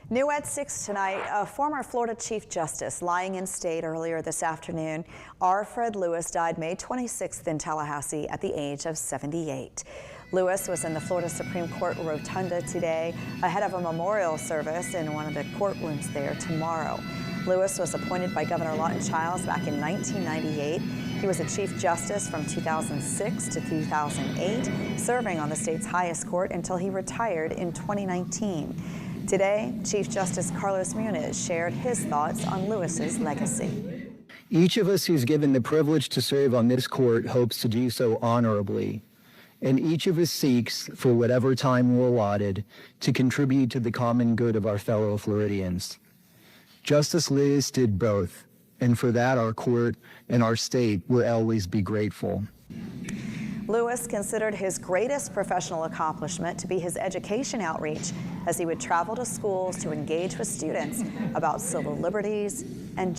New at 6 tonight, a former Florida Chief Justice lying in state earlier this afternoon. R. Fred Lewis died May 26th in Tallahassee at the age of 78. Lewis was in the Florida Supreme Court rotunda today ahead of a memorial service in one of the courtrooms there tomorrow. Lewis was appointed by Governor Lawton Chiles back in 1998. He was a Chief Justice from 2006 to 2008, serving on the state's highest court until he retired in 2019. Today, Chief Justice Carlos Muniz shared his thoughts on Lewis's legacy. Each of us who's given the privilege to serve on this court hopes to do so honorably, and each of us seeks, for whatever time we're allotted, to contribute to the common good of our fellow Floridians. Justice Lewis did both, and for that our court and our state will always be grateful. Lewis considered his greatest professional accomplishment to be his education outreach, as he would travel to schools to engage with students about civil liberties and